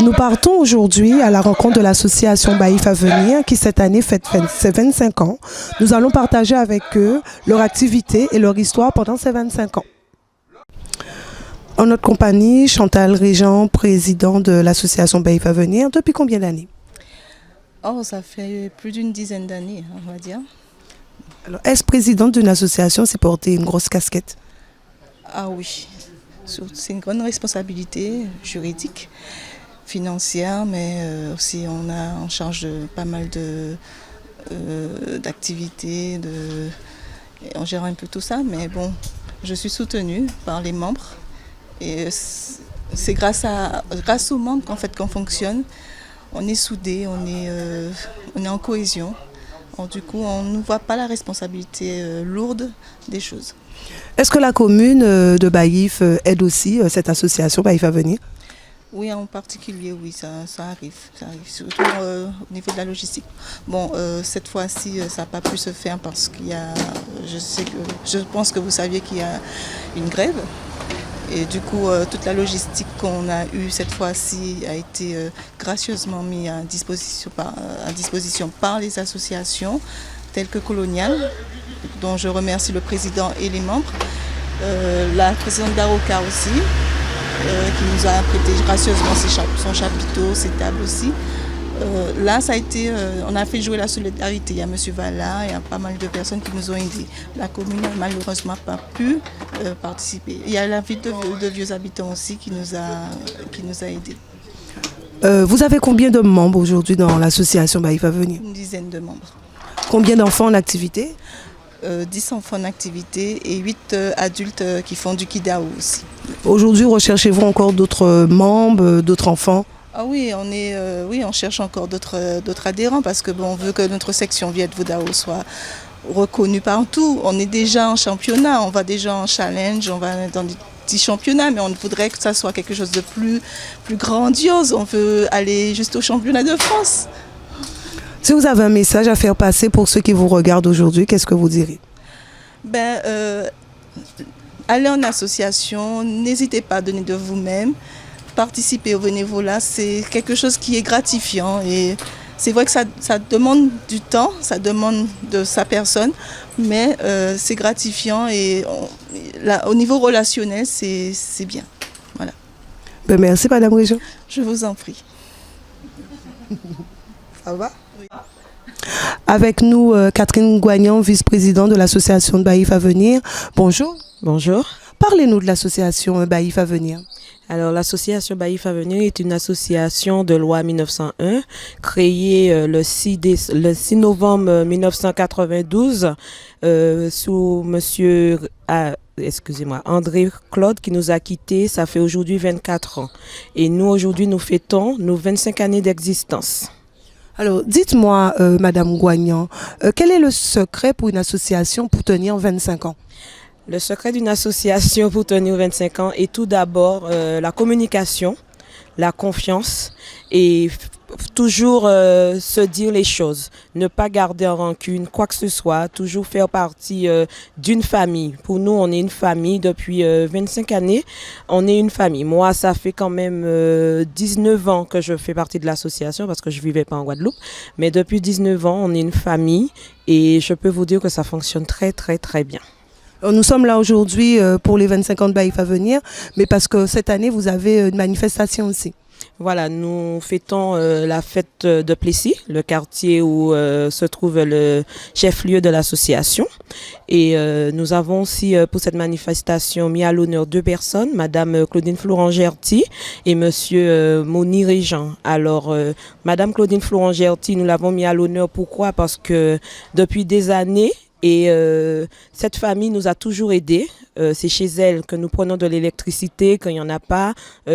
Nous partons aujourd'hui à la rencontre de l'association Baïf Avenir qui cette année fête ses 25 ans. Nous allons partager avec eux leur activité et leur histoire pendant ces 25 ans. En notre compagnie, Chantal Régent, président de l'association Baïf Avenir. Depuis combien d'années? Oh, ça fait plus d'une dizaine d'années, on va dire. Alors, est-ce présidente d'une association, c'est porter une grosse casquette? Ah oui, c'est une grande responsabilité juridique, financière, mais aussi on a en charge de pas mal d'activités, on gère un peu tout ça, mais bon, je suis soutenue par les membres et c'est grâce aux membres qu'en fait qu'on fonctionne. On est soudés, on est en cohésion. Du coup, on ne voit pas la responsabilité lourde des choses. Est-ce que la commune de Baïf aide aussi cette association Baïf Avenir? Oui, en particulier, oui, ça arrive. Ça arrive, surtout au niveau de la logistique. Bon, cette fois-ci, ça n'a pas pu se faire parce qu'il y a, je pense que vous saviez qu'il y a une grève. Et du coup, toute la logistique qu'on a eue cette fois-ci a été gracieusement mise à disposition par les associations telles que Colonial, dont je remercie le président et les membres. La présidente d'Aroca aussi, qui nous a prêté gracieusement son chapiteau, ses tables aussi. Là, ça a été, on a fait jouer la solidarité. Il y a M. Valla, il y a pas mal de personnes qui nous ont aidés. La commune n'a malheureusement pas pu participer. Il y a la ville de vieux habitants aussi qui nous a aidés. Vous avez combien de membres aujourd'hui dans l'association Baïf Avenir? Une dizaine de membres. Combien d'enfants en activité? 10 enfants en activité et 8 adultes qui font du kidao aussi. Aujourd'hui, recherchez-vous encore d'autres membres, d'autres enfants? Ah oui, on cherche encore d'autres adhérents parce que on veut que notre section Viet Vodao soit reconnue partout. On est déjà en championnat, on va déjà en challenge, on va dans des petits championnats, mais on voudrait que ça soit quelque chose de plus grandiose. On veut aller juste au championnat de France. Si vous avez un message à faire passer pour ceux qui vous regardent aujourd'hui, qu'est-ce que vous direz? Allez en association, n'hésitez pas à donner de vous-même. Participer au bénévolat, c'est quelque chose qui est gratifiant et c'est vrai que ça demande du temps, ça demande de sa personne, mais c'est gratifiant et au niveau relationnel, c'est bien. Voilà. Merci Madame Régent. Je vous en prie. Ça va? Oui. Avec nous, Catherine Goignan, vice-présidente de l'association Baïf Avenir. Bonjour. Bonjour. Parlez-nous de l'association Baïf Avenir. Alors, l'association Baïf Avenir est une association de loi 1901 créée le 6 novembre 1992 sous monsieur André Claude qui nous a quittés. Ça fait aujourd'hui 24 ans. Et nous, aujourd'hui, nous fêtons nos 25 années d'existence. Alors, dites-moi, Madame Goignan, quel est le secret pour une association pour tenir 25 ans? Le secret d'une association pour tenir 25 ans est tout d'abord la communication, la confiance et toujours se dire les choses, ne pas garder en rancune quoi que ce soit, toujours faire partie d'une famille. Pour nous, on est une famille depuis 25 années, on est une famille. Moi, ça fait quand même 19 ans que je fais partie de l'association parce que je vivais pas en Guadeloupe, mais depuis 19 ans, on est une famille et je peux vous dire que ça fonctionne très très très bien. Nous sommes là aujourd'hui pour les 25 ans de Baïf Avenir, mais parce que cette année, vous avez une manifestation aussi. Voilà, nous fêtons la fête de Plessis, le quartier où se trouve le chef-lieu de l'association. Et nous avons aussi pour cette manifestation mis à l'honneur 2 personnes, Madame Claudine Florent-Gerty et Monsieur Moni Régent. Alors, Madame Claudine Florent-Gerty, nous l'avons mis à l'honneur. Pourquoi? Parce que depuis des années, et cette famille nous a toujours aidés. C'est chez elle que nous prenons de l'électricité quand il n'y en a pas.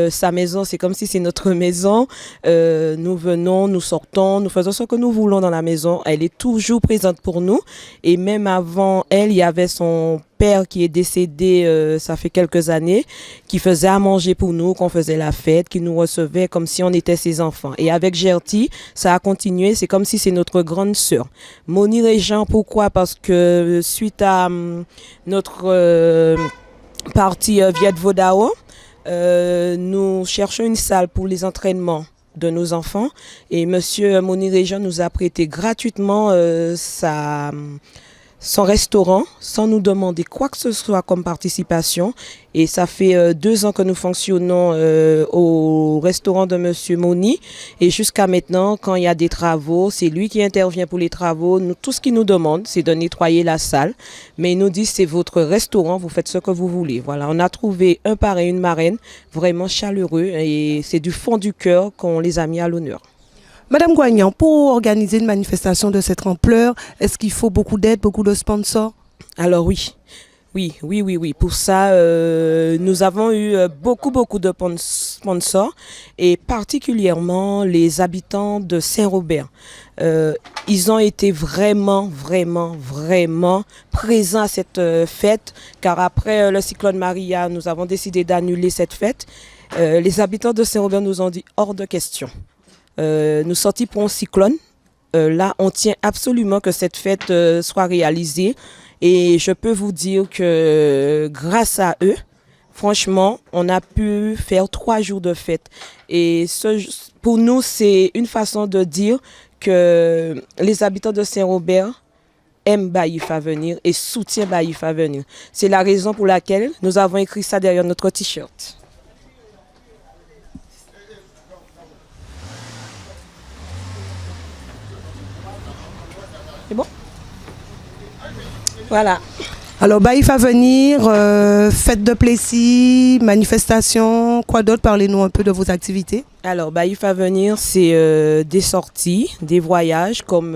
Sa maison, c'est comme si c'est notre maison. Nous venons, nous sortons, nous faisons ce que nous voulons dans la maison. Elle est toujours présente pour nous. Et même avant elle, il y avait son père qui est décédé, ça fait quelques années, qui faisait à manger pour nous, qu'on faisait la fête, qui nous recevait comme si on était ses enfants. Et avec Gerty, ça a continué, c'est comme si c'est notre grande sœur. Moni Régent, pourquoi? Parce que suite à notre partie Viet Vodao, nous cherchons une salle pour les entraînements de nos enfants. Et Monsieur Moni Réjean nous a prêté gratuitement son restaurant sans nous demander quoi que ce soit comme participation. Et ça fait 2 ans que nous fonctionnons au restaurant de Monsieur Moni. Et jusqu'à maintenant, quand il y a des travaux, c'est lui qui intervient pour les travaux. Nous, tout ce qu'il nous demande, c'est de nettoyer la salle. Mais il nous dit, c'est votre restaurant, vous faites ce que vous voulez. Voilà, on a trouvé un parrain et une marraine vraiment chaleureux. Et c'est du fond du cœur qu'on les a mis à l'honneur. Madame Goignan, pour organiser une manifestation de cette ampleur, est-ce qu'il faut beaucoup d'aide, beaucoup de sponsors? Alors oui. Oui. Pour ça, nous avons eu beaucoup de sponsors et particulièrement les habitants de Saint-Robert. Ils ont été vraiment présents à cette fête, car après le cyclone Maria, nous avons décidé d'annuler cette fête. Les habitants de Saint-Robert nous ont dit hors de question. Nous sortis pour un cyclone. Là, on tient absolument que cette fête soit réalisée. Et je peux vous dire que grâce à eux, franchement, on a pu faire 3 jours de fête. Et pour nous, c'est une façon de dire que les habitants de Saint-Robert aiment Baïf Avenir et soutiennent Baïf Avenir. C'est la raison pour laquelle nous avons écrit ça derrière notre t-shirt. C'est bon? Voilà. Alors, Baïf Avenir, fête de Plessis, manifestation, quoi d'autre? Parlez-nous un peu de vos activités. Alors, Baïf Avenir, c'est des sorties, des voyages comme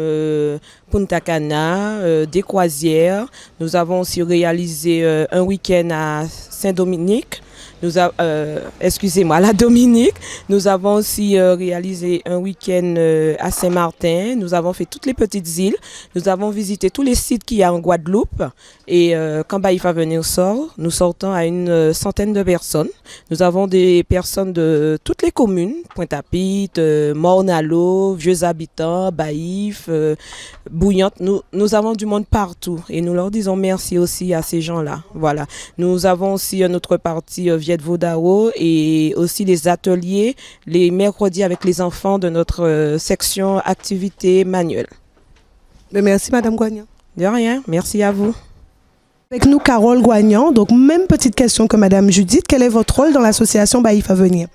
Punta Cana, des croisières. Nous avons aussi réalisé un week-end à Saint-Dominique. À la Dominique. Nous avons aussi réalisé un week-end à Saint-Martin. Nous avons fait toutes les petites îles. Nous avons visité tous les sites qu'il y a en Guadeloupe. Et quand Baïf Avenir sort, nous sortons à une centaine de personnes. Nous avons des personnes de toutes les communes, Pointe-à-Pitre, Morne-à-l'Eau, Vieux Habitants, Baïf, Bouillante. Nous avons du monde partout et nous leur disons merci aussi à ces gens-là. Voilà. Nous avons aussi notre partie Viet Vodao et aussi les ateliers les mercredis avec les enfants de notre section activité manuelle. Merci Madame Goignan. De rien, merci à vous. Avec nous Carole Goignan, donc même petite question que Madame Judith, quel est votre rôle dans l'association Baïf Avenir?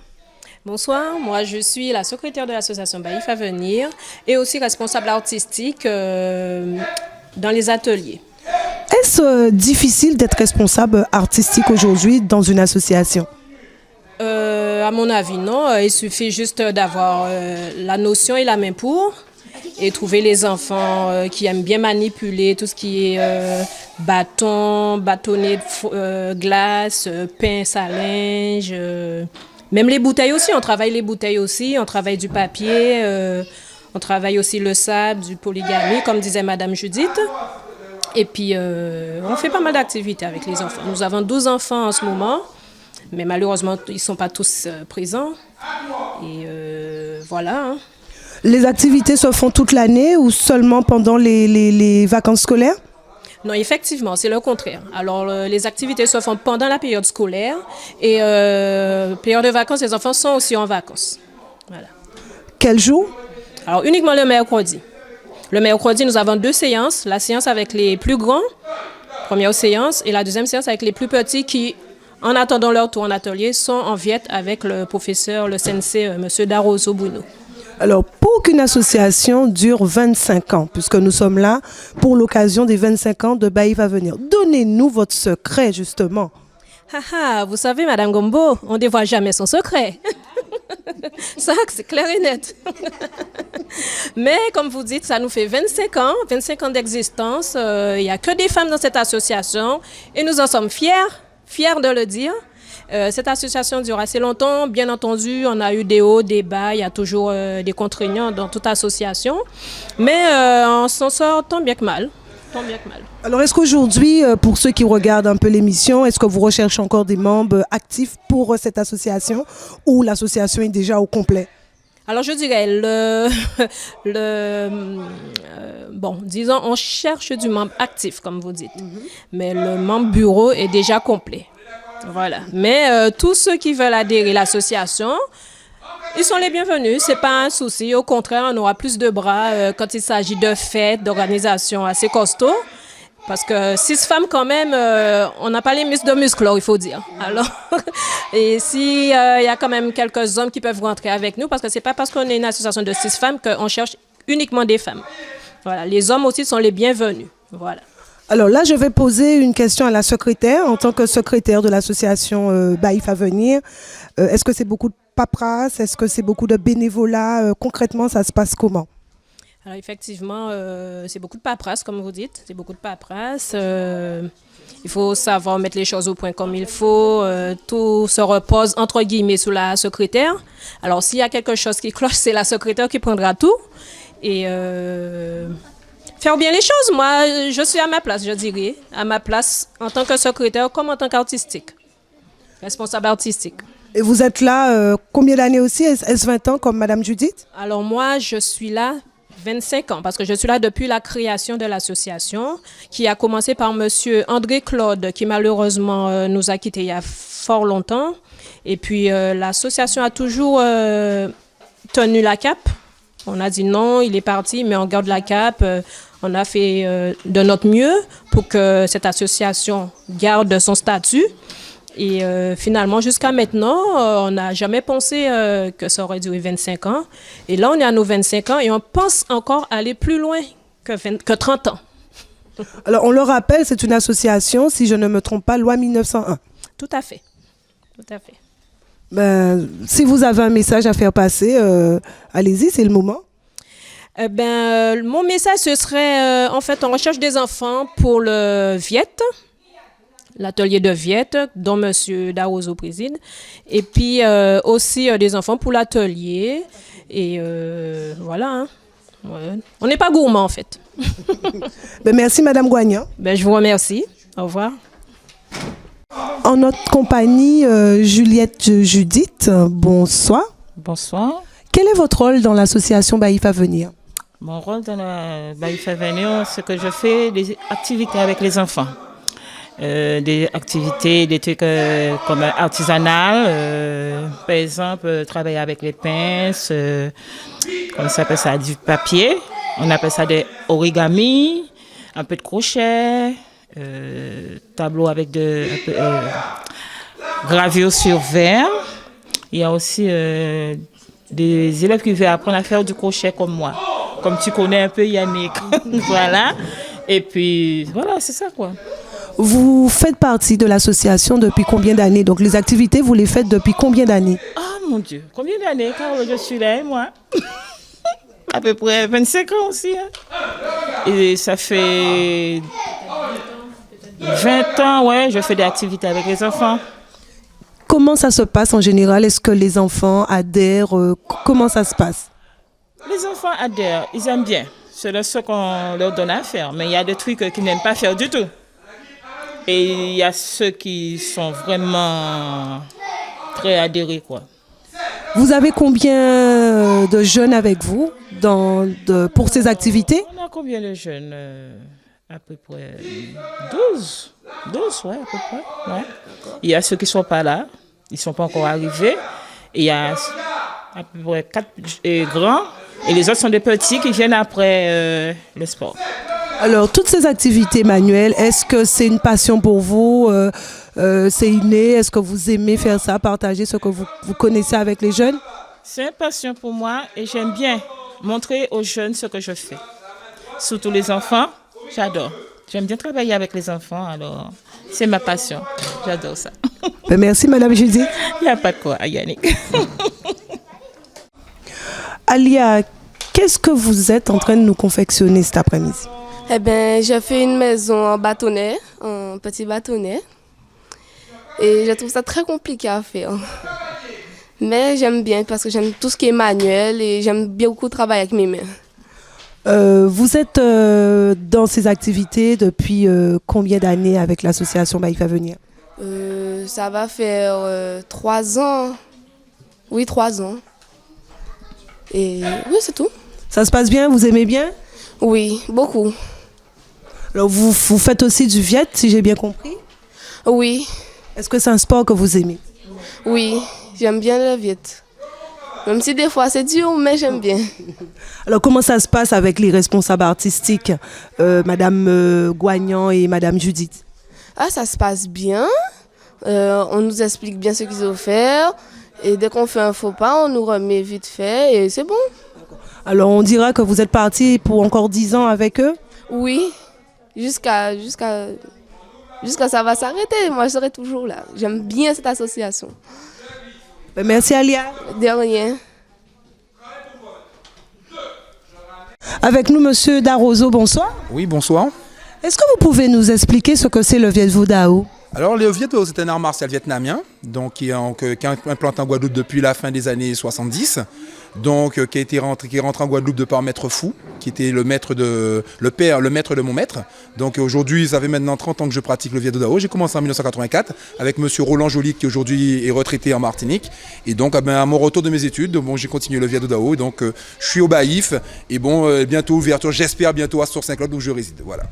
Bonsoir, moi je suis la secrétaire de l'association Baïf Avenir et aussi responsable artistique dans les ateliers. Est-ce difficile d'être responsable artistique aujourd'hui dans une association? À mon avis, non. Il suffit juste d'avoir la notion et la main pour et trouver les enfants qui aiment bien manipuler tout ce qui est bâton, bâtonnet de glace, pince à linge, même les bouteilles aussi. On travaille les bouteilles aussi, on travaille du papier, on travaille aussi le sable, du polygamie, comme disait Madame Judith. Et puis, on fait pas mal d'activités avec les enfants. Nous avons 12 enfants en ce moment, mais malheureusement, ils ne sont pas tous présents. Et voilà. Hein. Les activités se font toute l'année ou seulement pendant les vacances scolaires? Non, effectivement, c'est le contraire. Alors, les activités se font pendant la période scolaire et période de vacances, les enfants sont aussi en vacances. Voilà. Quel jour? Alors, uniquement le mercredi. Le mercredi, nous avons 2 séances. La séance avec les plus grands, première séance, et la deuxième séance avec les plus petits qui, en attendant leur tour en atelier, sont en viette avec le professeur, le sensei, M. Daroso Bruno. Alors, pour qu'une association dure 25 ans, puisque nous sommes là pour l'occasion des 25 ans de Baïf Avenir, donnez-nous votre secret, justement. Vous savez, Madame Gombo, on ne dévoile jamais son secret. Ça, c'est clair et net. Mais comme vous dites, ça nous fait 25 ans d'existence. Il n'y a que des femmes dans cette association et nous en sommes fiers de le dire. Cette association dure assez longtemps. Bien entendu, on a eu des hauts, des bas. Il y a toujours des contraignants dans toute association. Mais on s'en sort tant bien que mal. Alors, est-ce qu'aujourd'hui, pour ceux qui regardent un peu l'émission, est-ce que vous recherchez encore des membres actifs pour cette association ou l'association est déjà au complet? Alors, je dirais, disons, on cherche du membre actif, comme vous dites. Mais le membre bureau est déjà complet. Voilà. Mais tous ceux qui veulent adhérer à l'association, Ils sont les bienvenus, c'est pas un souci. Au contraire, on aura plus de bras quand il s'agit de fêtes, d'organisations assez costauds. Parce que 6 femmes quand même, on n'a pas les muscles de musclores, il faut dire. Alors, et si y a quand même quelques hommes qui peuvent rentrer avec nous, parce que c'est pas parce qu'on est une association de 6 femmes qu'on cherche uniquement des femmes. Voilà, les hommes aussi sont les bienvenus. Voilà. Alors là, je vais poser une question à la secrétaire. En tant que secrétaire de l'association Baïf Avenir, est-ce que c'est beaucoup de paperasse? Est-ce que c'est beaucoup de bénévolat? Concrètement, ça se passe comment? Alors effectivement, c'est beaucoup de paperasse, comme vous dites. C'est beaucoup de paperasse. Il faut savoir mettre les choses au point comme il faut. Tout se repose, entre guillemets, sous la secrétaire. Alors, s'il y a quelque chose qui cloche, c'est la secrétaire qui prendra tout. Et faire bien les choses. Moi, je suis à ma place, je dirais. À ma place en tant que secrétaire comme en tant qu'artistique. Responsable artistique. Et vous êtes là combien d'années aussi? Est-ce 20 ans comme Madame Judith? Alors moi, je suis là 25 ans, parce que je suis là depuis la création de l'association, qui a commencé par monsieur André Claude, qui malheureusement nous a quittés il y a fort longtemps. Et puis l'association a toujours tenu la cape. On a dit non, il est parti, mais on garde la cape. On a fait de notre mieux pour que cette association garde son statut. Et finalement, jusqu'à maintenant, on n'a jamais pensé que ça aurait duré 25 ans. Et là, on est à nos 25 ans et on pense encore aller plus loin que 30 ans. Alors, on le rappelle, c'est une association, si je ne me trompe pas, loi 1901. Tout à fait. Tout à fait. Ben, si vous avez un message à faire passer, allez-y, c'est le moment. Mon message, ce serait, en fait, on recherche des enfants pour le Viet. L'atelier de Viette, dont M. Darozo préside. Et puis aussi des enfants pour l'atelier. Et voilà. Hein. Ouais. On n'est pas gourmand, en fait. Merci, Madame Gouagnan. Je vous remercie. Au revoir. En notre compagnie, Juliette Judith, bonsoir. Bonsoir. Quel est votre rôle dans l'association Baïf Avenir? Mon rôle dans la Baïf Avenir, c'est que je fais des activités avec les enfants. Des activités, des trucs comme artisanales, par exemple, travailler avec les pinces, on s'appelle ça du papier, on appelle ça des origamis, un peu de crochet, tableau avec de gravure sur verre. Il y a aussi des élèves qui veulent apprendre à faire du crochet comme moi, comme tu connais un peu Yannick. Voilà. Et puis voilà, c'est ça quoi. Vous faites partie de l'association depuis combien d'années? Donc les activités, vous les faites depuis combien d'années? Ah mon Dieu, combien d'années? Car je suis là, moi. À peu près 25 ans aussi. Hein. Et ça fait 20 ans, ouais, je fais des activités avec les enfants. Comment ça se passe en général? Est-ce que les enfants adhèrent? Comment ça se passe? Les enfants adhèrent, ils aiment bien. C'est ce qu'on leur donne à faire. Mais il y a des trucs qu'ils n'aiment pas faire du tout. Et il y a ceux qui sont vraiment très adhérés, quoi. Vous avez combien de jeunes avec vous pour ces activités? On a combien de jeunes? À peu près 12. 12, ouais, à peu près. Ouais. Il y a ceux qui ne sont pas là, ils ne sont pas encore arrivés. Et il y a à peu près 4 grands. Et les autres sont des petits qui viennent après le sport. Alors, toutes ces activités manuelles, est-ce que c'est une passion pour vous? C'est inné? Est-ce que vous aimez faire ça, partager ce que vous connaissez avec les jeunes? C'est une passion pour moi et j'aime bien montrer aux jeunes ce que je fais. Surtout les enfants, j'adore. J'aime bien travailler avec les enfants, alors c'est ma passion. J'adore ça. Merci, Madame Judith. Il n'y a pas de quoi, Yannick. Alia, qu'est-ce que vous êtes en train de nous confectionner cet après-midi? Je fais une maison en bâtonnet, en petit bâtonnet. Et je trouve ça très compliqué à faire. Mais j'aime bien parce que j'aime tout ce qui est manuel et j'aime beaucoup travailler avec mes mains. Vous êtes dans ces activités depuis combien d'années avec l'association Baïf Avenir? Ça va faire 3 ans. Oui, 3 ans. Et oui, c'est tout. Ça se passe bien? Vous aimez bien? Oui, beaucoup. Alors, vous faites aussi du Viet, si j'ai bien compris? Oui. Est-ce que c'est un sport que vous aimez? Oui, j'aime bien le Viet. Même si des fois c'est dur, mais j'aime bien. Alors, comment ça se passe avec les responsables artistiques, Madame Goignan et Madame Judith? Ah, ça se passe bien. On nous explique bien ce qu'ils ont fait. Et dès qu'on fait un faux pas, on nous remet vite fait et c'est bon. Alors, on dira que vous êtes parti pour encore 10 ans avec eux? Oui, jusqu'à ça va s'arrêter. Moi, je serai toujours là. J'aime bien cette association. Merci Alia. De rien. Avec nous, Monsieur Darozo, bonsoir. Oui, bonsoir. Est-ce que vous pouvez nous expliquer ce que c'est le Viet Vo Dao? Alors, le Viet Vo, c'est un art martial vietnamien, donc qui est implanté en Guadeloupe depuis la fin des années 70, donc qui est rentré en Guadeloupe de par Maître Fou, qui était le maître de mon maître. Donc aujourd'hui, ça fait maintenant 30 ans que je pratique le Viet Vo Dao. J'ai commencé en 1984 avec Monsieur Roland Joly, qui aujourd'hui est retraité en Martinique. Et donc, à mon retour de mes études, j'ai continué le Viet Vo Dao. Donc, je suis au Baïf et bientôt ouverture, j'espère bientôt à Source-Saint-Claude où je réside. Voilà.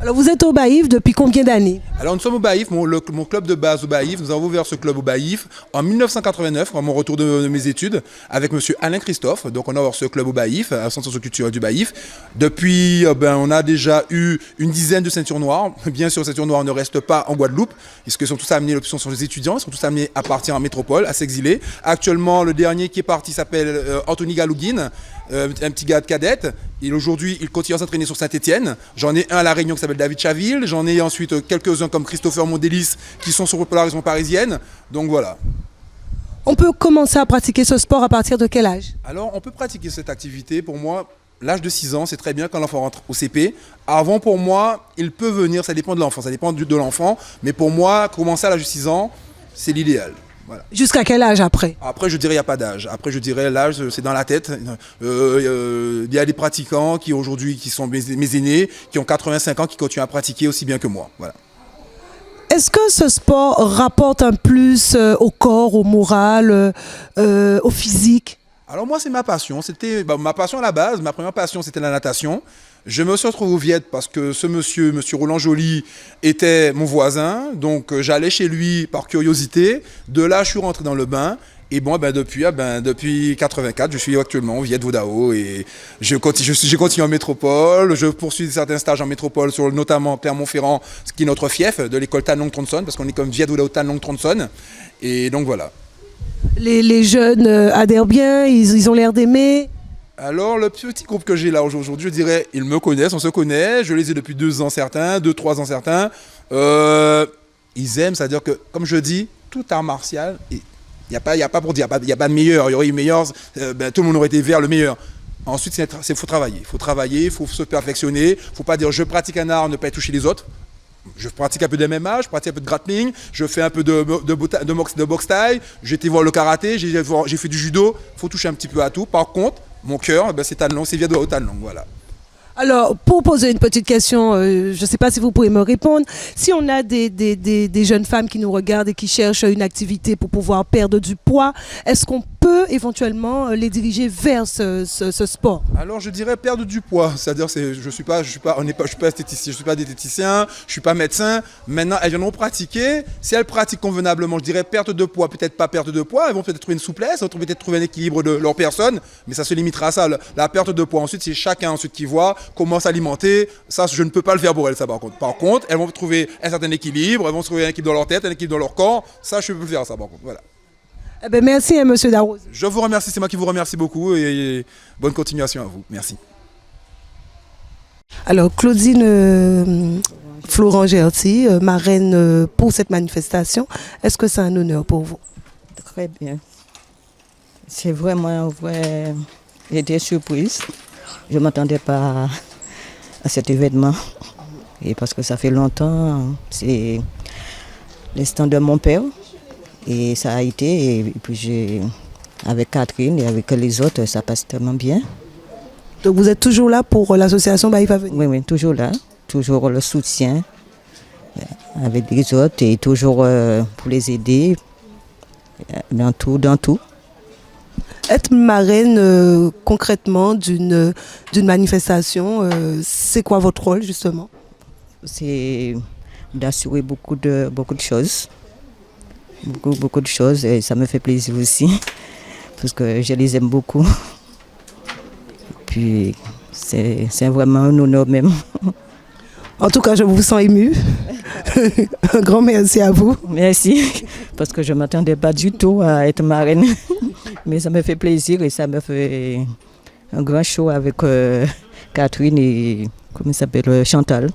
Alors, vous êtes au Baïf depuis combien d'années? Alors, nous sommes au Baïf, mon club de base au Baïf. Nous avons ouvert ce club au Baïf en 1989, à mon retour de mes études, avec monsieur Alain Christophe. Donc, on a ouvert ce club au Baïf, à Centre culturel du Baïf. Depuis, on a déjà eu une dizaine de ceintures noires. Bien sûr, ceintures noires ne restent pas en Guadeloupe, puisque sont tous amenés, l'option sont les étudiants, ils sont tous amenés à partir en métropole, à s'exiler. Actuellement, le dernier qui est parti s'appelle Anthony Galouguine. Un petit gars de cadette. Aujourd'hui, il continue à s'entraîner sur Saint-Étienne. J'en ai un à La Réunion qui s'appelle David Chaville. J'en ai ensuite quelques-uns comme Christopher Mondélis qui sont sur la région parisienne. Donc voilà. On peut commencer à pratiquer ce sport à partir de quel âge? Alors, on peut pratiquer cette activité. Pour moi, l'âge de 6 ans, c'est très bien quand l'enfant rentre au CP. Avant, pour moi, il peut venir, ça dépend de l'enfant, ça dépend de l'enfant. Mais pour moi, commencer à l'âge de 6 ans, c'est l'idéal. Voilà. Jusqu'à quel âge après? Après, je dirais il n'y a pas d'âge. Après, je dirais l'âge, c'est dans la tête. Il y a des pratiquants qui aujourd'hui, qui sont mes aînés, qui ont 85 ans, qui continuent à pratiquer aussi bien que moi. Voilà. Est-ce que ce sport rapporte un plus au corps, au moral, au physique? Alors moi, c'est ma passion. C'était ma passion à la base. Ma première passion, c'était la natation. Je me suis retrouvé au Viet parce que ce monsieur Roland Joly, était mon voisin. Donc j'allais chez lui par curiosité. De là, je suis rentré dans le bain. Et depuis 84, je suis actuellement au Viet Vo Dao et j'ai continué en métropole. Je poursuis certains stages en métropole sur notamment Clermont-Ferrand, ce qui est notre fief de l'école Tan Long Tronson, parce qu'on est comme Viet Vo Dao Tan Long Tronson. Et donc voilà. Les jeunes adhèrent bien, ils ont l'air d'aimer. Alors, le petit groupe que j'ai là aujourd'hui, je dirais, ils me connaissent, on se connaît. Je les ai depuis 2 ans certains, 3 ans certains. Ils aiment, c'est-à-dire que, comme je dis, tout art martial, il n'y a pas pour dire, il n'y a pas de meilleur. Il y aurait eu meilleur, tout le monde aurait été vers le meilleur. Ensuite, il faut travailler, il faut se perfectionner. Il ne faut pas dire, je pratique un art, ne pas toucher les autres. Je pratique un peu de MMA, je pratique un peu de grappling, je fais un peu de boxe thaï, j'ai été voir le karaté, j'ai fait du judo. Il faut toucher un petit peu à tout. Par contre, mon cœur, c'est Tan Long, c'est Viet Vo Dao Tan Long, voilà. Alors, pour poser une petite question, je ne sais pas si vous pouvez me répondre. Si on a des jeunes femmes qui nous regardent et qui cherchent une activité pour pouvoir perdre du poids, est-ce qu'on peut éventuellement les diriger vers ce sport? Alors, je dirais perdre du poids. C'est-à-dire, je suis pas esthéticien, je suis pas diététicien, je suis pas médecin. Maintenant, elles viendront pratiquer. Si elles pratiquent convenablement, je dirais perte de poids, peut-être pas perte de poids. Elles vont peut-être trouver une souplesse, elles vont peut-être trouver un équilibre de leur personne, mais ça se limitera à ça. La perte de poids. Ensuite, c'est chacun qui voit comment s'alimenter. Ça, je ne peux pas le faire pour elles, ça, par contre. Par contre, elles vont trouver un certain équilibre, elles vont trouver un équilibre dans leur tête, un équilibre dans leur corps. Ça, je peux le faire, ça, par contre. Voilà. Eh bien, merci, monsieur Darozo. Je vous remercie, c'est moi qui vous remercie beaucoup et bonne continuation à vous. Merci. Alors, Claudine Florent Gerty, marraine pour cette manifestation, est-ce que c'est un honneur pour vous? Très bien. C'est vraiment j'ai été surprise. Je ne m'attendais pas à cet événement. Et parce que ça fait longtemps, c'est l'instant de mon père. Et ça a été, et puis avec Catherine et avec les autres, ça passe tellement bien. Donc vous êtes toujours là pour l'association Baïf Avenir? Oui, toujours là. Toujours le soutien avec les autres et toujours pour les aider dans tout. Être marraine concrètement d'une manifestation, c'est quoi votre rôle justement? C'est d'assurer beaucoup de choses. Beaucoup de choses et ça me fait plaisir aussi parce que je les aime beaucoup. Puis c'est vraiment un honneur même. En tout cas, je vous sens ému. Un grand merci à vous. Merci, parce que je ne m'attendais pas du tout à être marraine. Mais ça me fait plaisir et ça me fait un grand show avec Catherine et comment il s'appelle, Chantal.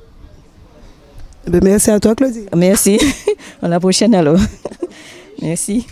Merci à toi, Claudie. Merci. À la prochaine alors. Merci.